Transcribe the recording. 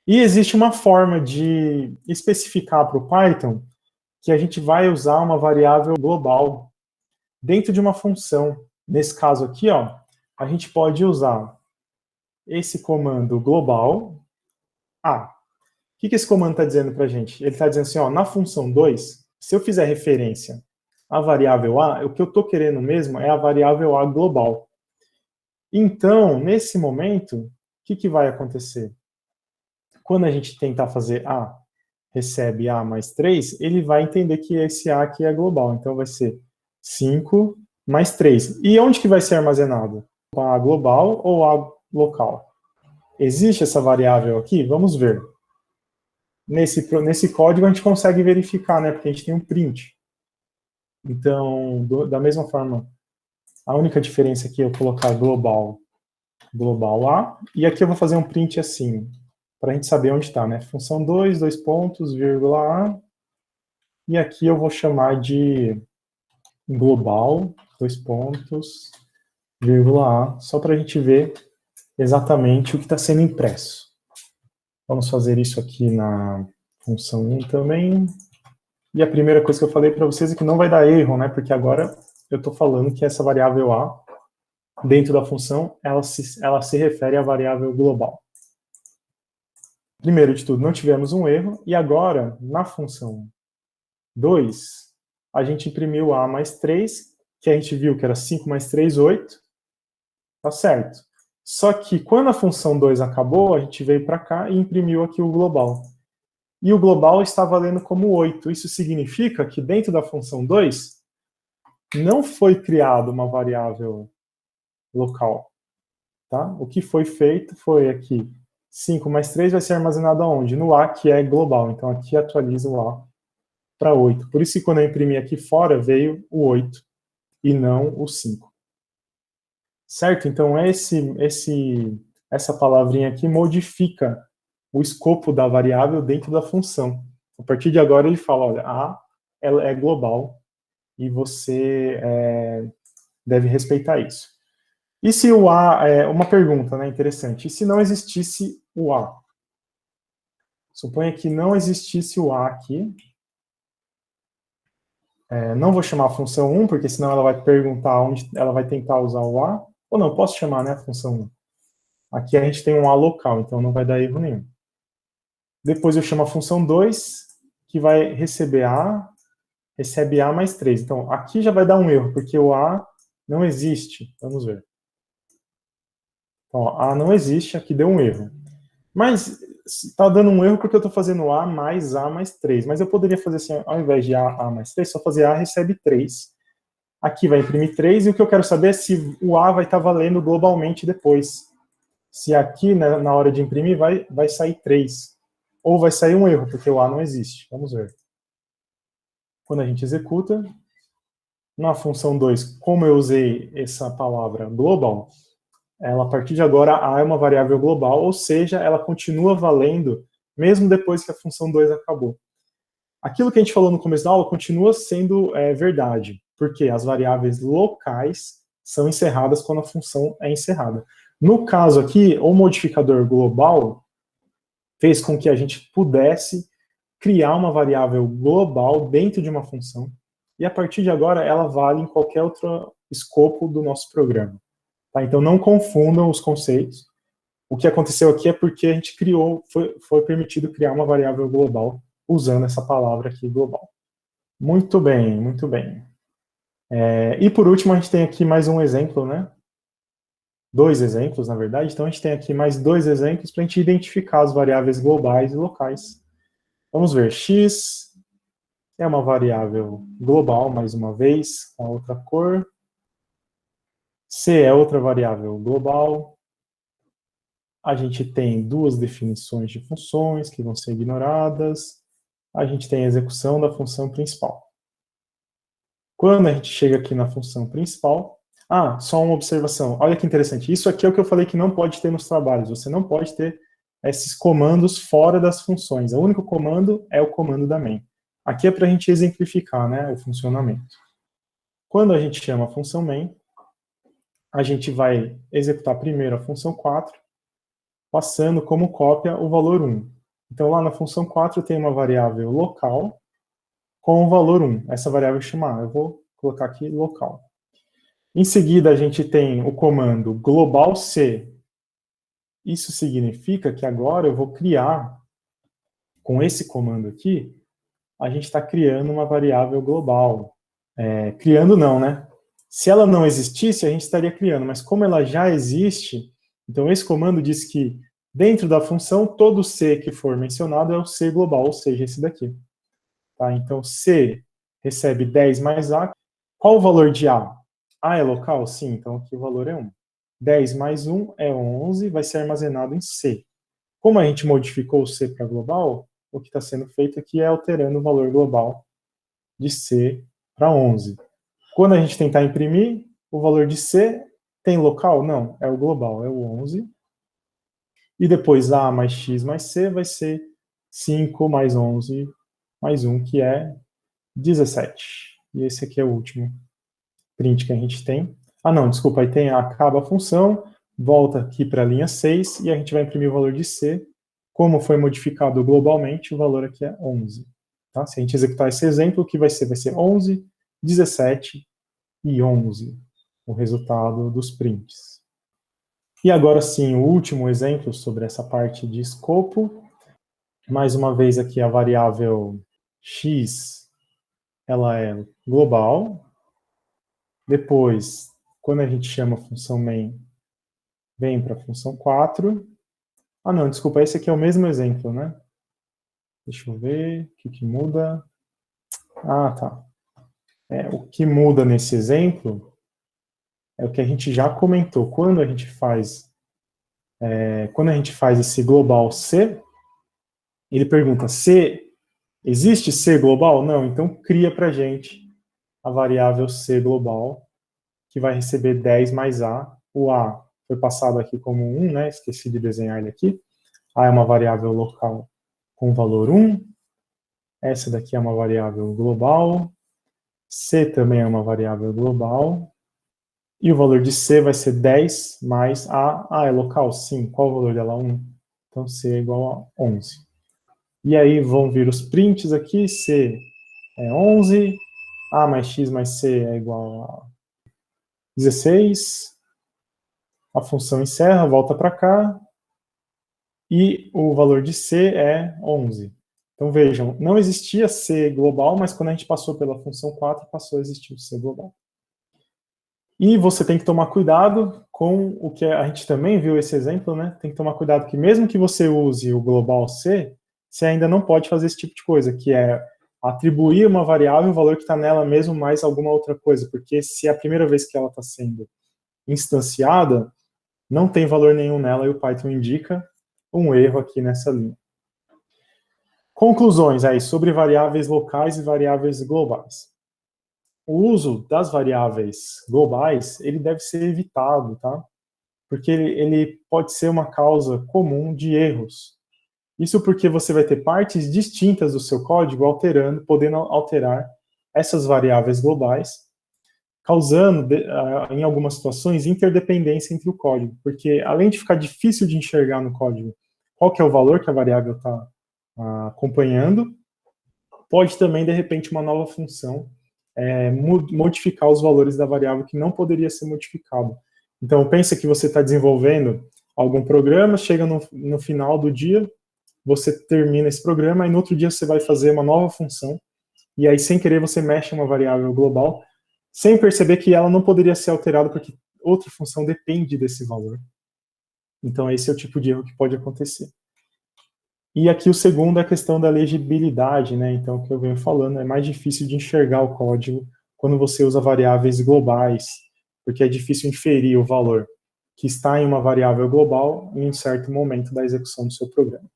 E existe uma forma de especificar para o Python que a gente vai usar uma variável global dentro de uma função. Nesse caso aqui, ó, a gente pode usar esse comando global A. O que esse comando está dizendo para a gente? Ele está dizendo assim, ó, na função 2, se eu fizer referência à variável A, o que eu estou querendo mesmo é a variável A global. Então, nesse momento, o que vai acontecer? Quando a gente tentar fazer A, recebe A mais 3, ele vai entender que esse A aqui é global. Então, vai ser 5 mais 3. E onde que vai ser armazenado? A global ou A local? Existe essa variável aqui? Vamos ver. Nesse código a gente consegue verificar, né? Porque a gente tem um print. Então, da mesma forma, a única diferença aqui é eu colocar global A, e aqui eu vou fazer um print assim, para a gente saber onde está, né? Função 2, dois pontos, vírgula A, e aqui eu vou chamar de global, dois pontos, vírgula A, só para a gente ver exatamente o que está sendo impresso. Vamos fazer isso aqui na função 1 também. E a primeira coisa que eu falei para vocês é que não vai dar erro, né? Porque agora eu estou falando que essa variável A, dentro da função, ela se refere à variável global. Primeiro de tudo, não tivemos um erro, e agora, na função 2, a gente imprimiu A mais 3, que a gente viu que era 5 mais 3, 8, tá certo. Só que quando a função 2 acabou, a gente veio para cá e imprimiu aqui o global. E o global está valendo como 8. Isso significa que dentro da função 2, não foi criada uma variável local. Tá? O que foi feito foi aqui, 5 mais 3 vai ser armazenado aonde? No A, que é global. Então, aqui atualiza o A para 8. Por isso que quando eu imprimi aqui fora, veio o 8 e não o 5. Certo? Então, essa palavrinha aqui modifica o escopo da variável dentro da função. A partir de agora, ele fala, olha, A ela é global e você deve respeitar isso. E se o A, uma pergunta, né, interessante, e se não existisse o A? Suponha que não existisse o A aqui. Não vou chamar a função 1, porque senão ela vai perguntar onde ela vai tentar usar o A. Ou não, posso chamar, né, a função 1. Aqui a gente tem um A local, então não vai dar erro nenhum. Depois eu chamo a função 2, que vai receber A, recebe A mais 3. Então, aqui já vai dar um erro, porque o A não existe. Vamos ver. Ó, A não existe, aqui deu um erro. Mas está dando um erro porque eu estou fazendo A mais 3. Mas eu poderia fazer assim, ao invés de A mais 3, só fazer A recebe 3. Aqui vai imprimir 3, e o que eu quero saber é se o A vai estar valendo globalmente depois. Se aqui, né, na hora de imprimir, vai sair 3. Ou vai sair um erro, porque o A não existe. Vamos ver. Quando a gente executa, na função 2, como eu usei essa palavra global, ela, a partir de agora, A é uma variável global, ou seja, ela continua valendo mesmo depois que a função 2 acabou. Aquilo que a gente falou no começo da aula continua sendo verdade, porque as variáveis locais são encerradas quando a função é encerrada. No caso aqui, o modificador global fez com que a gente pudesse criar uma variável global dentro de uma função, e a partir de agora ela vale em qualquer outro escopo do nosso programa. Tá? Então não confundam os conceitos. O que aconteceu aqui é porque a gente criou, foi permitido criar uma variável global usando essa palavra aqui, global. Muito bem, muito bem. E por último, a gente tem aqui mais um exemplo, né? 2 exemplos, na verdade. Então a gente tem aqui mais 2 exemplos para a gente identificar as variáveis globais e locais. Vamos ver, x é uma variável global, mais uma vez, com a outra cor. C é outra variável global. A gente tem 2 definições de funções que vão ser ignoradas. A gente tem a execução da função principal. Quando a gente chega aqui na função principal... só uma observação. Olha que interessante. Isso aqui é o que eu falei que não pode ter nos trabalhos. Você não pode ter esses comandos fora das funções. O único comando é o comando da main. Aqui é para a gente exemplificar, né, o funcionamento. Quando a gente chama a função main, a gente vai executar primeiro a função 4, passando como cópia o valor 1. Então, lá na função 4 tem uma variável local com o valor 1. Essa variável chama A. Eu vou colocar aqui local. Em seguida, a gente tem o comando global C. Isso significa que agora eu vou criar, com esse comando aqui, a gente está criando uma variável global. Criando não, né? Se ela não existisse, a gente estaria criando, mas como ela já existe, então esse comando diz que dentro da função, todo C que for mencionado é o C global, ou seja, esse daqui. Tá? Então, C recebe 10 mais A. Qual o valor de A? A é local? Sim, então aqui o valor é 1. 10 mais 1 é 11, vai ser armazenado em C. Como a gente modificou o C para global, o que está sendo feito aqui é alterando o valor global de C para 11. Quando a gente tentar imprimir, o valor de C tem local? Não, é o global, é o 11. E depois A mais X mais C vai ser 5 mais 11 mais 1, que é 17. E esse aqui é o último print que a gente tem. Ah, não, desculpa, aí tem acaba a função, volta aqui para a linha 6 e a gente vai imprimir o valor de C. Como foi modificado globalmente, o valor aqui é 11. Tá? Se a gente executar esse exemplo, o que vai ser? Vai ser 11, 17 e 11, o resultado dos prints. E agora sim, o último exemplo sobre essa parte de escopo. Mais uma vez aqui a variável x, ela é global. Depois, quando a gente chama a função main, vem para a função 4. Ah, não, desculpa, esse aqui é o mesmo exemplo, né? Deixa eu ver, o que muda? Ah, tá. O que muda nesse exemplo é o que a gente já comentou. Quando a gente faz esse global C, ele pergunta, existe C global? Não, então cria para a gente a variável C global, que vai receber 10 mais A. O A foi passado aqui como 1, né? Esqueci de desenhar ele aqui. A é uma variável local com valor 1. Essa daqui é uma variável global. C também é uma variável global. E o valor de C vai ser 10 mais A. A é local? Sim. Qual o valor dela? 1. Então, C é igual a 11. E aí vão vir os prints aqui. C é 11. A mais X mais C é igual a 16. A função encerra, volta para cá. E o valor de C é 11. Então, vejam, não existia C global, mas quando a gente passou pela função 4, passou a existir o C global. E você tem que tomar cuidado com o que a gente também viu esse exemplo, né? Tem que tomar cuidado que mesmo que você use o global C, você ainda não pode fazer esse tipo de coisa, que é atribuir uma variável, o valor que está nela mesmo, mais alguma outra coisa, porque se é a primeira vez que ela está sendo instanciada, não tem valor nenhum nela e o Python indica um erro aqui nessa linha. Conclusões aí sobre variáveis locais e variáveis globais. O uso das variáveis globais, ele deve ser evitado, tá? Porque ele pode ser uma causa comum de erros. Isso porque você vai ter partes distintas do seu código podendo alterar essas variáveis globais, causando, em algumas situações, interdependência entre o código. Porque, além de ficar difícil de enxergar no código qual que é o valor que a variável está acompanhando, pode também, de repente, uma nova função modificar os valores da variável que não poderia ser modificado. Então, pensa que você está desenvolvendo algum programa, chega no final do dia, você termina esse programa, e no outro dia você vai fazer uma nova função, e aí, sem querer, você mexe uma variável global, sem perceber que ela não poderia ser alterada, porque outra função depende desse valor. Então, esse é o tipo de erro que pode acontecer. E aqui o segundo é a questão da legibilidade, né? Então, o que eu venho falando, é mais difícil de enxergar o código quando você usa variáveis globais, porque é difícil inferir o valor que está em uma variável global em um certo momento da execução do seu programa.